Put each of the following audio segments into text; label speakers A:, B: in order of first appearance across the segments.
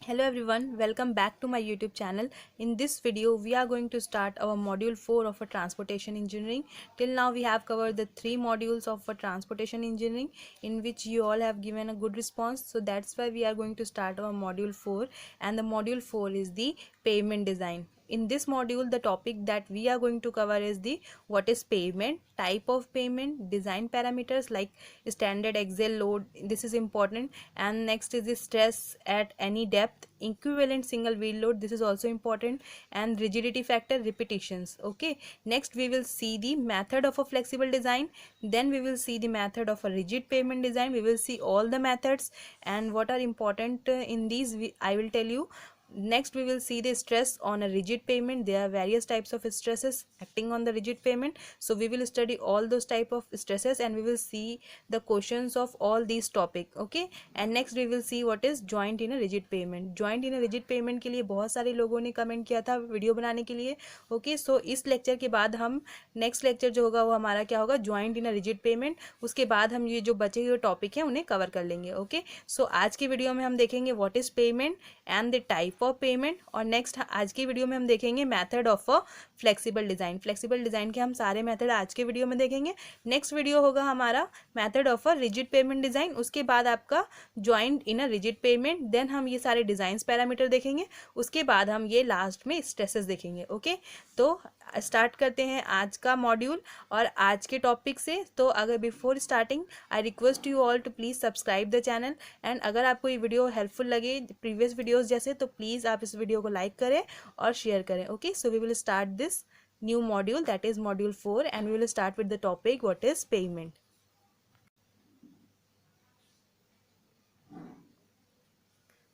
A: Hello everyone, welcome back to my YouTube channel. In this video, we are going to start our module 4 of a transportation engineering. Till now, we have covered the 3 modules of a transportation engineering in which you all have given a good response. So that's why we are going to start our module 4, and the module 4 is the pavement design. In this module, the topic that we are going to cover is the what is pavement, type of pavement, design parameters like standard axial load. This is important. And next is the stress at any depth, equivalent single wheel load. This is also important. And rigidity factor, repetitions. Okay, next we will see the method of a flexible design, then we will see the method of a rigid pavement design. We will see all the methods and what are important in these. I will tell you. Next we will see the stress on a rigid pavement. There are various types of stresses acting on the rigid pavement, so we will study all those type of stresses and we will see the questions of all these topic. Okay, and next we will see what is joint in a rigid pavement. Joint in a rigid pavement के लिए बहुत सारे लोगों ने comment किया था video बनाने के लिए. ओके, सो इस लेक्चर के बाद हम नेक्स्ट लेक्चर जो होगा वो हमारा क्या होगा, joint in a rigid payment. उसके बाद हम ये जो बचे हुए टॉपिक हैं उन्हें कवर कर लेंगे. ओके, सो आज की वीडियो में हम देखेंगे what is payment and the type of payment, और नेक्स्ट आज की वीडियो में हम देखेंगे method of a flexible design. Flexible design के हम सारे मेथड आज के वीडियो में देखेंगे. नेक्स्ट वीडियो होगा हमारा method of a rigid pavement design, उसके बाद आपका joint in a rigid pavement, then हम ये सारे डिजाइन पैरामीटर देखेंगे, उसके बाद हम ये लास्ट में स्ट्रेसेस देखेंगे. ओके, तो स्टार्ट करते हैं आज का मॉड्यूल और आज के टॉपिक से. तो अगर before starting I request you all to please subscribe the channel, and अगर आपको ये वीडियो हेल्पफुल लगे प्रीवियस वीडियोस जैसे, तो प्लीज़ आप इस वीडियो को लाइक करें और शेयर करें. Okay, so we will start this new module, that is module 4, and we will start with the topic what is pavement.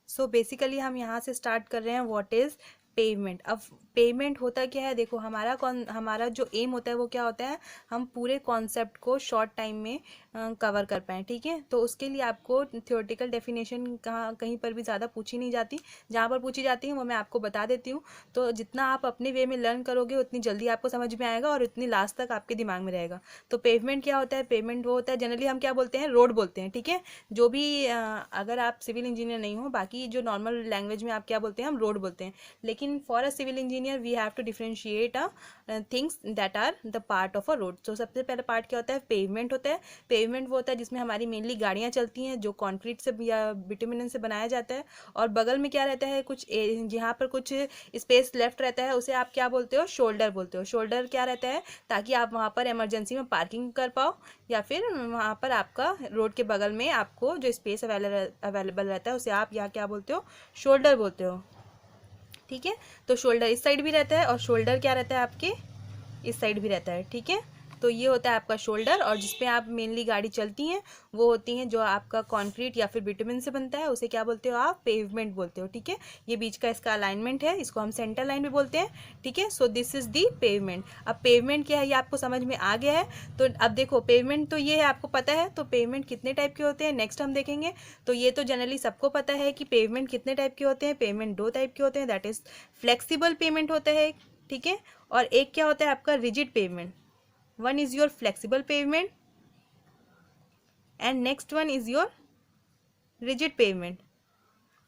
A: So basically हम यहाँ से स्टार्ट कर रहे हैं व्हाट इज पेमेंट. अब पेमेंट होता क्या है, देखो हमारा जो एम होता है वो क्या होता है, हम पूरे कॉन्सेप्ट को शॉर्ट टाइम में कवर कर पाएँ. ठीक है, तो उसके लिए आपको थियोरेटिकल डेफिनेशन कहीं पर भी ज़्यादा पूछी नहीं जाती. जहाँ पर पूछी जाती है वो मैं आपको बता देती हूँ. तो जितना आप अपने वे में लर्न करोगे उतनी जल्दी आपको समझ में आएगा और उतनी लास्ट तक आपके दिमाग में रहेगा. तो पेमेंट क्या होता है, पेमेंट वो होता है जनरली हम क्या बोलते हैं, रोड बोलते हैं. ठीक है, जो भी अगर आप सिविल इंजीनियर नहीं हो, बाकी जो नॉर्मल लैंग्वेज में आप क्या बोलते हैं, हम रोड बोलते हैं. लेकिन for a civil engineer we have to differentiate things that are the part of a road. तो सबसे पहला पार्ट क्या होता है, पेवमेंट होता है. पेवमेंट वो होता है जिसमें हमारी मेनली गाड़ियाँ चलती हैं, जो कॉन्क्रीट से या बिटुमिन से बनाया जाता है, और बगल में क्या रहता है, कुछ जहाँ पर कुछ स्पेस लेफ्ट रहता है उसे आप क्या बोलते हो, शोल्डर बोलते हो. शोल्डर क्या रहता है, ताकि आप वहाँ पर इमरजेंसी में पार्किंग कर पाओ, या फिर वहाँ पर आपका रोड के बगल में आपको जो स्पेस अवेलेबल रहता है उसे आप यहाँ क्या बोलते हो, शोल्डर बोलते हो. ठीक है, तो शोल्डर इस साइड भी रहता है और शोल्डर क्या रहता है आपके इस साइड भी रहता है. ठीक है, तो ये होता है आपका शोल्डर, और जिसपे आप मेनली गाड़ी चलती हैं वो होती हैं जो आपका कंक्रीट या फिर बिटुमिन से बनता है, उसे क्या बोलते हो आप, पेवमेंट बोलते हो. ठीक है, ये बीच का इसका अलाइनमेंट है, इसको हम सेंटर लाइन भी बोलते हैं. ठीक है, so this is the pavement. अब पेवमेंट क्या है ये आपको समझ में आ गया है. तो अब देखो पेवमेंट तो ये है, आपको पता है. तो पेवमेंट कितने टाइप के होते हैं नेक्स्ट हम देखेंगे. तो ये तो जनरली सबको पता है कि पेवमेंट कितने टाइप के होते हैं. पेवमेंट 2 टाइप के होते हैं, दैट इज फ्लेक्सिबल पेवमेंट होता है. ठीक है, और एक क्या होता है आपका rigid pavement. One is your flexible pavement and next one is your rigid pavement.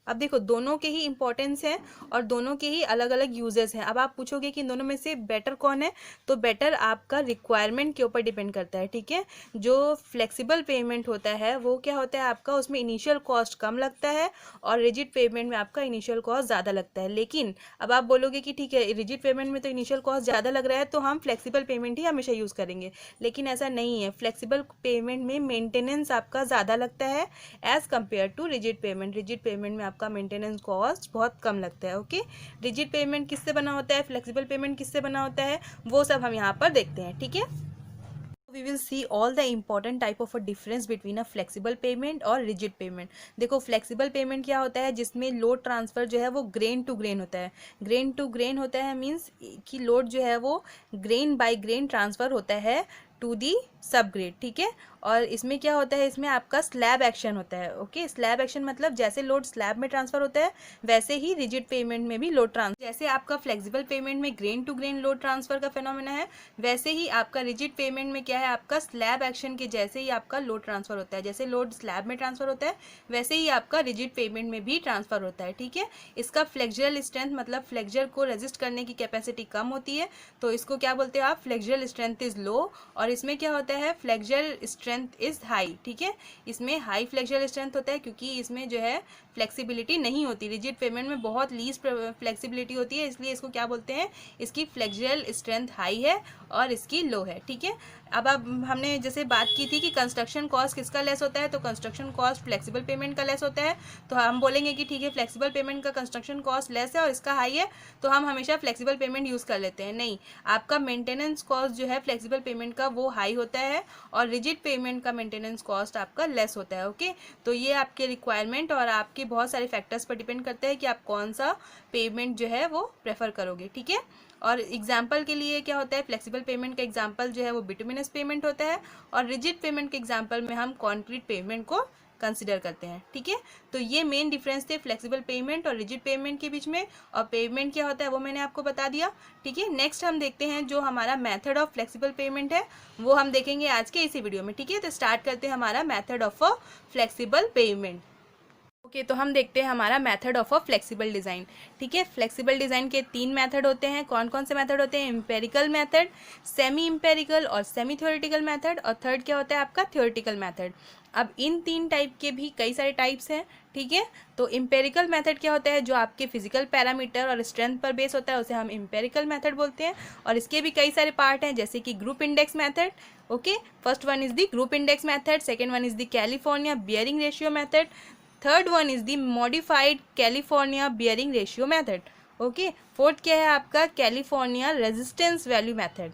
A: अब देखो दोनों के ही इंपॉर्टेंस है और दोनों के ही अलग अलग यूजेस हैं. अब आप पूछोगे कि इन दोनों में से बेटर कौन है, तो बेटर आपका रिक्वायरमेंट के ऊपर डिपेंड करता है. ठीक है, जो फ्लेक्सिबल पेमेंट होता है वो क्या होता है आपका, उसमें इनिशियल कॉस्ट कम लगता है और रिजिड पेमेंट में आपका इनिशियल कॉस्ट ज़्यादा लगता है. लेकिन अब आप बोलोगे कि ठीक है रिजिड पेमेंट में तो इनिशियल कॉस्ट ज़्यादा लग रहा है तो हम फ्लेक्सिबल पेमेंट ही हमेशा यूज़ करेंगे. लेकिन ऐसा नहीं है, फ्लेक्सिबल पेमेंट में मेंटेनेंस आपका ज़्यादा लगता है as compare to rigid pavement. Rigid pavement में आपका मेंटेनेंस कॉस्ट बहुत कम लगता है. ओके, रिजिड पेमेंट किससे बना होता है, फ्लेक्सिबल पेमेंट किससे बना होता है, वो सब हम यहाँ पर देखते हैं. ठीक है, we will see all the important type of a difference between a flexible payment और rigid payment. देखो flexible payment क्या होता है, जिसमें लोड ट्रांसफ़र जो है वो ग्रेन टू ग्रेन होता है. ग्रेन टू ग्रेन होता है मीन्स कि लोड जो है वो ग्रेन बाय ग्रेन ट्रांसफ़र होता है टू दी सब ग्रेड. ठीक है, और इसमें क्या होता है, इसमें आपका स्लैब एक्शन होता है। ओके, स्लैब एक्शन मतलब जैसे लोड स्लैब में ट्रांसफर होता है वैसे ही रिजिड पेमेंट में भी लोड ट्रांसफर, जैसे आपका फ्लेक्सिबल पेमेंट में grain to grain load transfer का फिनोमेना है, वैसे ही आपका रिजिड पेमेंट में क्या है, आपका स्लैब एक्शन के जैसे ही आपका लोड ट्रांसफर होता है। जैसे लोड स्लैब में ट्रांसफर होता है वैसे ही आपका रिजिड पेमेंट में भी ट्रांसफर होता है। ठीक है, इसका फ्लेक्सुरल स्ट्रेंथ मतलब फ्लेक्सर को रेजिस्ट करने की कैपेसिटी कम होती है, तो इसको क्या बोलते हैं आप, फ्लेक्सुरल स्ट्रेंथ इज लो। और इसमें क्या होता है, फ्लेक्सुरल स्ट्रेंथ इज हाई। ठीक है, इसमें हाई फ्लेक्सुरल स्ट्रेंथ होता है क्योंकि इसमें जो है फ्लेक्सिबिलिटी नहीं होती। रिजिड पेमेंट में बहुत लीस्ट फ्लेक्सिबिलिटी होती है, इसलिए इसको क्या बोलते हैं, इसकी फ्लेक्सुरल स्ट्रेंथ हाई है और इसकी लो है। ठीक है, अब हमने जैसे बात की थी कि कंस्ट्रक्शन कॉस्ट किसका लेस होता है, तो कंस्ट्रक्शन कॉस्ट फ्लेक्सिबल पेमेंट का लेस होता है। तो हम बोलेंगे कि ठीक है, फ्लेक्सिबल पेमेंट का कंस्ट्रक्शन कॉस्ट लेस है और इसका हाई है, तो हम हमेशा फ्लेक्सिबल पेमेंट यूज़ कर लेते हैं। नहीं, आपका मेंटेनेंस कॉस्ट जो है फ्लेक्सिबल पेमेंट का वो हाई होता है और रिजिड पेमेंट का मेंटेनेंस कॉस्ट आपका लेस होता है। ओके, तो ये आपके रिक्वायरमेंट और आपके बहुत सारे फैक्टर्स पर डिपेंड करते हैं कि आप कौन सा पेमेंट जो है वो प्रेफर करोगे। ठीक है, और एग्जाम्पल के लिए क्या होता है, फ्लेक्सिबल पेमेंट का एग्जाम्पल जो है वो बिटुमिनस पेमेंट होता है और रिजिड पेमेंट के एग्जाम्पल में हम कॉन्क्रीट पेमेंट को कंसिडर करते हैं। ठीक है, तो ये मेन डिफरेंस थे फ्लेक्सिबल पेमेंट और रिजिड पेमेंट के बीच में, और पेमेंट क्या होता है वो मैंने आपको बता दिया। ठीक है, नेक्स्ट हम देखते हैं जो हमारा मेथड ऑफ फ्लेक्सिबल पेमेंट है वो हम देखेंगे आज के इसी वीडियो में। ठीक है, तो स्टार्ट करते हैं हमारा method of a flexible pavement. Okay, तो हम देखते हैं हमारा method of a flexible design. ठीक है, फ्लेक्सिबल डिज़ाइन के 3 मेथड होते हैं। कौन कौन से मेथड होते हैं, एम्पेरिकल मेथड, सेमी एम्पेरिकल और सेमी थ्योरेटिकल मेथड, और थर्ड क्या होता है आपका थ्योरेटिकल मेथड। अब इन 3 टाइप के भी कई सारे टाइप्स हैं। ठीक है, तो एम्पेरिकल मेथड क्या होता है, जो आपके फिजिकल पैरामीटर और स्ट्रेंथ पर बेस होता है उसे हम एम्पेरिकल मेथड बोलते हैं, और इसके भी कई सारे पार्ट हैं जैसे कि group index method. Okay, first one is the group index method, second one is the California bearing ratio method, third one is the modified California bearing ratio method. Okay, fourth क्या है आपका, California resistance value method.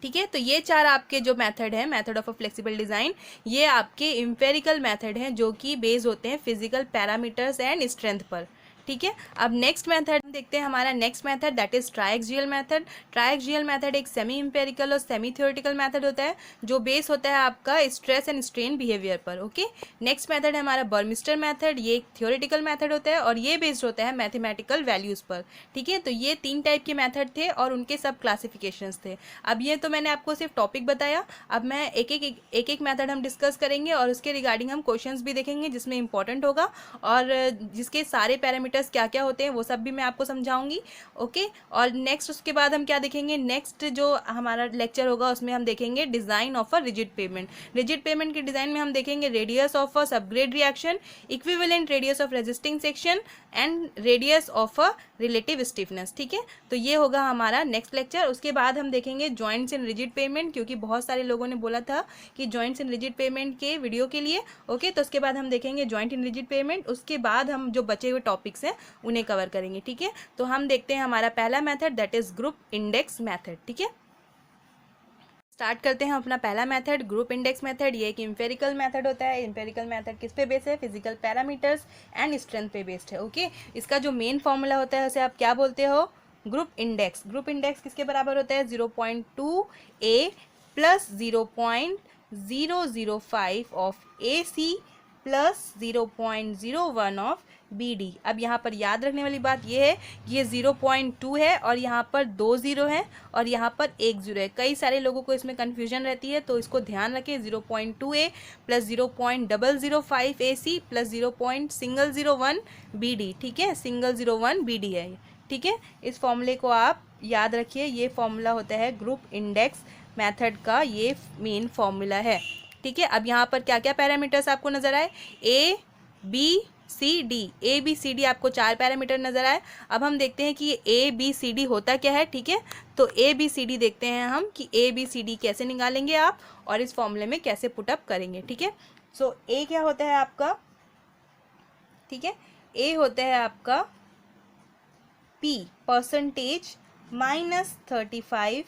A: ठीक है, तो ये 4 आपके जो method है method of a flexible design, ये आपके एम्पेरिकल मेथड हैं जो कि बेस्ड होते हैं फिजिकल पैरामीटर्स एंड स्ट्रेंथ पर। ठीक है, अब नेक्स्ट मेथड देखते हैं, हमारा next method that is triaxial method. Triaxial method एक सेमी इंपेरिकल और सेमी थ्योरेटिकल मेथड होता है जो बेस होता है आपका स्ट्रेस एंड स्ट्रेन बिहेवियर पर। ओके, नेक्स्ट मेथड है हमारा बर्मिस्टर मेथड, ये एक थ्योरेटिकल मेथड होता है और ये बेस्ड होता है मैथमेटिकल वैल्यूज़ पर। ठीक है, तो ये 3 टाइप के मेथड थे और उनके सब क्लासिफिकेशंस थे। अब ये तो मैंने आपको सिर्फ टॉपिक बताया, अब मैं एक एक मेथड हम डिस्कस करेंगे और उसके रिगार्डिंग हम क्वेश्चंस भी देखेंगे जिसमें इंपॉर्टेंट होगा, और जिसके सारे पैरामीटर्स क्या क्या होते हैं वो सब भी मैं आपको समझाऊंगी। ओके, और नेक्स्ट उसके बाद हम क्या देखेंगे, नेक्स्ट जो हमारा लेक्चर होगा उसमें हम देखेंगे design of a rigid pavement. Rigid payment के डिज़ाइन में हम देखेंगे radius of a subgrade reaction, equivalent radius of resisting section and radius of a relative stiffness. ठीक है, तो ये होगा हमारा नेक्स्ट लेक्चर। उसके बाद हम देखेंगे जॉइंट्स इन रिजिड पेमेंट, क्योंकि बहुत सारे लोगों ने बोला था कि जॉइंट्स इन रिजिड पेमेंट के वीडियो के लिए। ओके, तो उसके बाद हम देखेंगे जॉइंट इन रिजिड पेमेंट, उसके बाद हम जो बचे हुए टॉपिक्स हैं उन्हें कवर करेंगे। ठीक है, तो हम देखते हैं हमारा पहला method that is group index method. ठीक है, स्टार्ट करते हैं अपना पहला मेथड ग्रुप इंडेक्स मेथड। ये एक एम्पेरिकल मेथड होता है। एम्पेरिकल मेथड किस पे बेस्ड है, फिजिकल पैरामीटर्स एंड स्ट्रेंथ पे बेस्ड है। ओके, इसका जो मेन फॉर्मूला होता है उसे आप क्या बोलते हो, ग्रुप इंडेक्स। ग्रुप इंडेक्स किसके बराबर होता है, 0.2 A plus 0.005 of A C plus 0.01 of B D. अब यहाँ पर याद रखने वाली बात यह है कि ये 0.2 है और यहाँ पर 2 0 है और यहाँ पर 1 0 है। कई सारे लोगों को इसमें कन्फ्यूजन रहती है, तो इसको ध्यान रखें। 0.2 A plus 0.005 A C plus 0.001 B D. ठीक है, 001 बी डी है। ठीक है, इस फॉर्मूले को आप याद रखिए, ये फॉर्मूला होता है ग्रुप इंडेक्स मेथड का, ये मेन फॉर्मूला है। ठीक है, अब यहाँ पर क्या क्या पैरामीटर्स आपको नजर आए, A B C D, A B C D आपको 4 पैरामीटर नजर आए। अब हम देखते हैं कि ये ए बी सी डी होता क्या है। ठीक है, तो ए बी सी डी देखते हैं हम कि ए बी सी डी कैसे निकालेंगे आप और इस फॉर्मूले में कैसे पुटअप करेंगे। ठीक है, सो ए क्या होता है आपका, ठीक है, ए होता है आपका पी परसेंटेज माइनस 35।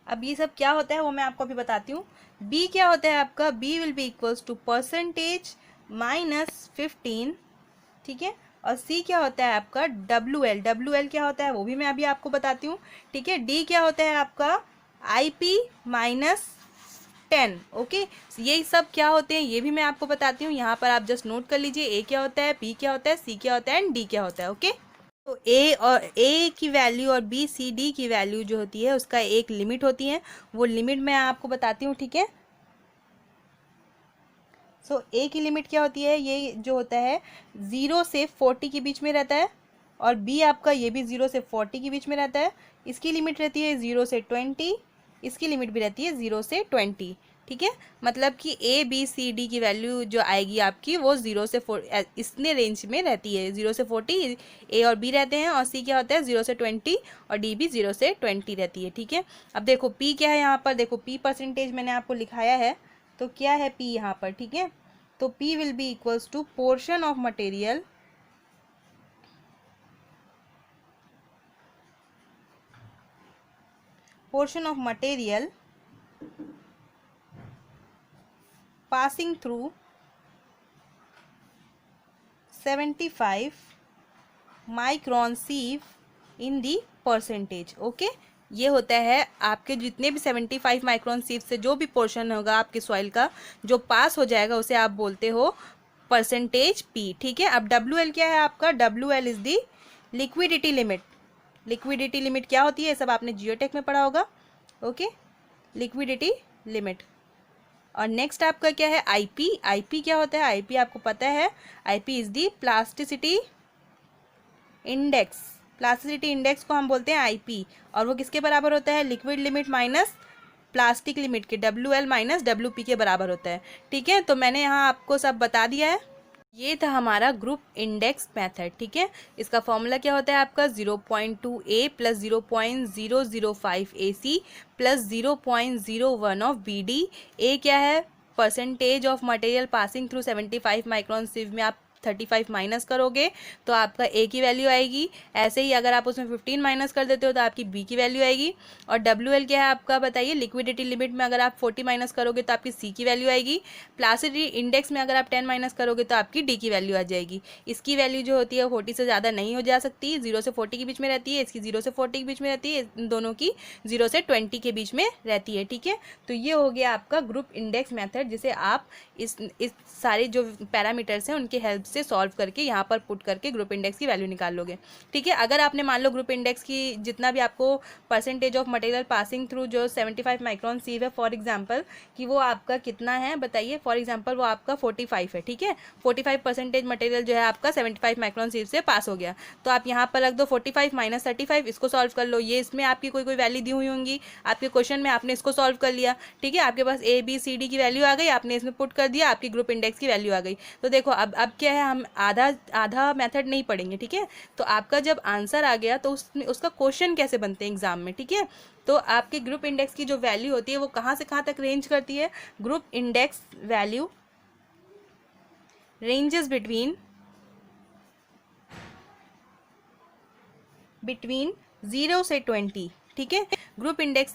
A: अब ये सब क्या होता है वो मैं आपको अभी बताती हूँ। बी क्या होता है आपका, B will be equals to percentage minus 15। ठीक है, और सी क्या होता है आपका, डब्ल्यू एल। डब्ल्यू एल क्या होता है वो भी मैं अभी आपको बताती हूँ। ठीक है, डी क्या होता है आपका, आई पी माइनस 10। ओके, ये सब क्या होते हैं ये भी मैं आपको बताती हूँ, यहाँ पर आप जस्ट नोट कर लीजिए ए क्या होता है, बी क्या होता है, सी क्या होता है एंड डी क्या होता है। ओके, तो ए की वैल्यू और बी सी डी की वैल्यू जो होती है उसका एक लिमिट होती है, वो लिमिट मैं आपको बताती हूँ, ठीक है। सो ए की लिमिट क्या होती है, ये जो होता है 0 से 40 के बीच में रहता है, और बी आपका ये भी 0 से 40 के बीच में रहता है। इसकी लिमिट रहती है 0 से 20, इसकी लिमिट भी रहती है 0 से 20, ठीक है। मतलब कि ए बी सी डी की वैल्यू जो आएगी आपकी वो 0 से 4 इतने रेंज में रहती है, 0 से 40 ए और बी रहते हैं, और सी क्या होता है 0 से 20, और डी भी 0 से 20 रहती है, ठीक है। अब देखो पी क्या है, यहाँ पर देखो पी परसेंटेज मैंने आपको लिखाया है, तो क्या है पी यहाँ पर, ठीक है। तो P will be equals to portion of material passing through 75 micron sieve in the percentage। Okay, ये होता है आपके जितने भी 75 माइक्रोन सीव से जो भी पोर्शन होगा आपके सॉइल का जो पास हो जाएगा उसे आप बोलते हो परसेंटेज पी, ठीक है। अब डब्ल्यू एल क्या है आपका, W L is the liquidity limit. Liquidity limit क्या होती है, सब आपने जियोटेक में पढ़ा होगा। Okay, liquidity limit. और नेक्स्ट आपका क्या है आईपी। आईपी क्या होता है, आईपी आपको पता है, IP is the plasticity index. Plasticity index को हम बोलते हैं आईपी, और वो किसके बराबर होता है, liquid limit minus plastic limit के, W L minus W P के बराबर होता है, ठीक है। तो मैंने यहाँ आपको सब बता दिया है। ये था हमारा ग्रुप इंडेक्स मेथड, ठीक है। इसका फॉर्मूला क्या होता है आपका 0.2 A plus 0.005 A C plus 0.01 of B D. A क्या है, percentage of material passing through 75 micron sieve में आप 35 माइनस करोगे तो आपका ए की वैल्यू आएगी। ऐसे ही अगर आप उसमें 15 माइनस कर देते हो तो आपकी बी की वैल्यू आएगी। और डब्ल्यू एल क्या है आपका बताइए, लिक्विडिटी लिमिट में अगर आप 40 माइनस करोगे तो आपकी सी की वैल्यू आएगी। प्लास्टिसिटी इंडेक्स में अगर आप 10 माइनस करोगे तो आपकी डी की वैल्यू आ जाएगी। इसकी वैल्यू जो होती है 40 से ज़्यादा नहीं हो जा सकती, 0 से 40 के बीच में रहती है, इसकी 0 से 40 के बीच में रहती है, इन दोनों की 0 से 20 के बीच में रहती है, ठीक है। तो ये हो गया आपका ग्रुप इंडेक्स मेथड, जिसे आप इस सारे जो पैरामीटर्स हैं उनके हेल्प से सॉल्व करके यहाँ पर पुट करके ग्रुप इंडेक्स की वैल्यू निकाल लोगे, ठीक है। अगर आपने मान लो ग्रुप इंडेक्स की जितना भी आपको percentage of material passing through जो 75 माइक्रोन सीव है फॉर एग्जांपल, कि वो आपका कितना है बताइए, फॉर एग्जांपल वो आपका 45 है, ठीक है। 45% मटेरियल जो है आपका 75 माइक्रोन सीव से पास हो गया, तो आप यहाँ पर रख दो 45 माइनस 35, इसको सॉल्व कर लो। ये इसमें आपकी कोई वैल्यू दी हुई होंगी आपके क्वेश्चन में, आपने इसको सॉल्व कर लिया, ठीक है। आपके पास ए बी सी डी की वैल्यू आ गई, आपने इसमें पुट कर दिया, आपकी ग्रुप इंडेक्स की वैल्यू आ गई। तो देखो अब क्या है, हम आधा मेथड नहीं पढ़ेंगे, ठीक है। तो आपका जब आंसर आ गया तो उसका क्वेश्चन कैसे बनते हैं एग्जाम में, ठीक है। तो आपके ग्रुप इंडेक्स की जो वैल्यू होती है वो कहाँ से कहाँ तक रेंज करती है, group index value ranges between 0 से 20, ठीक है। ग्रुप इंडेक्स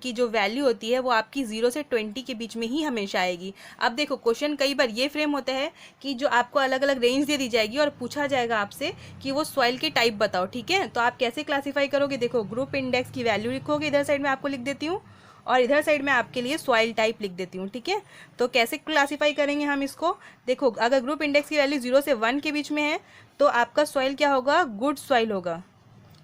A: की जो वैल्यू होती है वो आपकी 0 से 20 के बीच में ही हमेशा आएगी। अब देखो क्वेश्चन कई बार ये फ्रेम होता है कि जो आपको अलग अलग रेंज दे दी जाएगी और पूछा जाएगा आपसे कि वो सॉइल के टाइप बताओ, ठीक है। तो आप कैसे क्लासीफाई करोगे, देखो ग्रुप इंडेक्स की वैल्यू लिखोगे, इधर साइड में आपको लिख देती हूँ, और इधर साइड में आपके लिए सॉइल टाइप लिख देती हूँ, ठीक है। तो कैसे क्लासीफाई करेंगे हम इसको, देखो अगर ग्रुप इंडेक्स की वैल्यू 0 से 1 के बीच में है तो आपका सॉइल क्या होगा, गुड सॉइल होगा,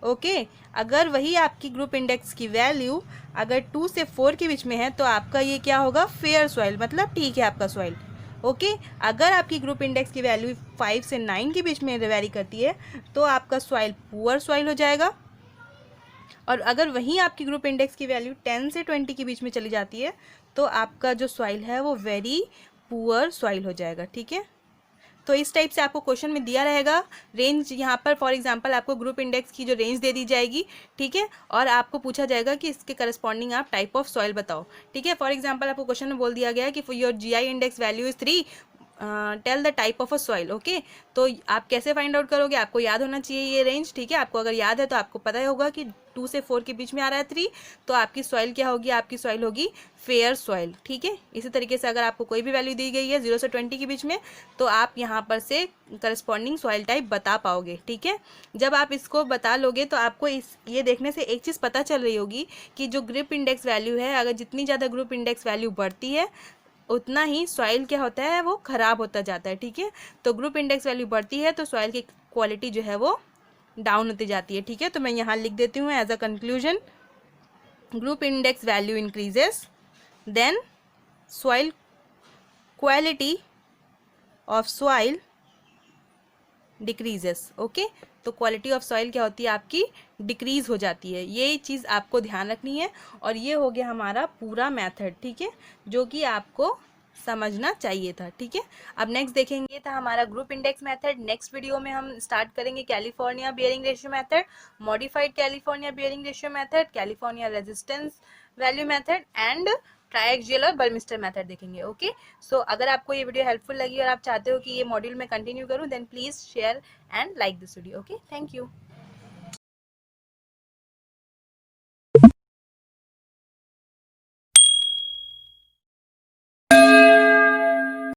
A: ओके। अगर वही आपकी ग्रुप इंडेक्स की वैल्यू अगर 2 से 4 के बीच में है तो आपका ये क्या होगा, फेयर सॉइल, मतलब ठीक है आपका सॉइल, ओके। अगर आपकी ग्रुप इंडेक्स की वैल्यू 5 से 9 के बीच में वेरी करती है तो आपका सॉइल पुअर सॉइल हो जाएगा। और अगर वहीं आपकी ग्रुप इंडेक्स की वैल्यू 10 से 20 के बीच में चली जाती है तो आपका जो सॉइल है वो वेरी पुअर सॉइल हो जाएगा, ठीक है। तो इस टाइप से आपको क्वेश्चन में दिया रहेगा रेंज, यहाँ पर फॉर एग्जांपल आपको ग्रुप इंडेक्स की जो रेंज दे दी जाएगी, ठीक है, और आपको पूछा जाएगा कि इसके करस्पॉन्डिंग आप टाइप ऑफ सॉइल बताओ, ठीक है। फॉर एग्जांपल आपको क्वेश्चन में बोल दिया गया है कि your GI index value is 3, tell the type of a soil, okay. तो आप कैसे फाइंड आउट करोगे, आपको याद होना चाहिए ये रेंज, ठीक है। आपको अगर याद है तो आपको पता ही होगा कि 2 से 4 के बीच में आ रहा है 3, तो आपकी सॉइल क्या होगी, आपकी सॉइल होगी फेयर सॉइल। ठीक है, इसी तरीके से अगर आपको कोई भी वैल्यू दी गई है 0 से 20 के बीच में, तो आप यहाँ पर से करस्पॉन्डिंग सॉइल टाइप बता पाओगे। ठीक है, जब आप इसको बता लोगे तो आपको ये देखने से एक चीज़ पता चल रही होगी कि जो ग्रुप इंडेक्स वैल्यू है, अगर जितनी ज़्यादा ग्रुप इंडेक्स वैल्यू बढ़ती है उतना ही सॉइल क्या होता है, वो ख़राब होता जाता है। ठीक है, तो ग्रुप इंडेक्स वैल्यू बढ़ती है तो सॉइल की क्वालिटी जो है वो डाउन होती जाती है। ठीक है, तो मैं यहाँ लिख देती हूँ as a conclusion, group index value increases then soil quality of soil decreases. Okay, तो क्वालिटी ऑफ सॉइल क्या होती है, आपकी डिक्रीज हो जाती है। ये चीज़ आपको ध्यान रखनी है, और ये हो गया हमारा पूरा मेथड। ठीक है, जो कि आपको समझना चाहिए था। ठीक है, अब नेक्स्ट देखेंगे, था हमारा group index method. Next video में हम स्टार्ट करेंगे California bearing ratio method, modified California bearing ratio method, California resistance value method and triaxial और बर्मिस्टर मेथड देखेंगे। ओके, सो अगर आपको ये वीडियो हेल्पफुल लगी और आप चाहते हो कि ये मॉड्यूल में कंटिन्यू करूँ, then please share and like this video. Okay, thank you.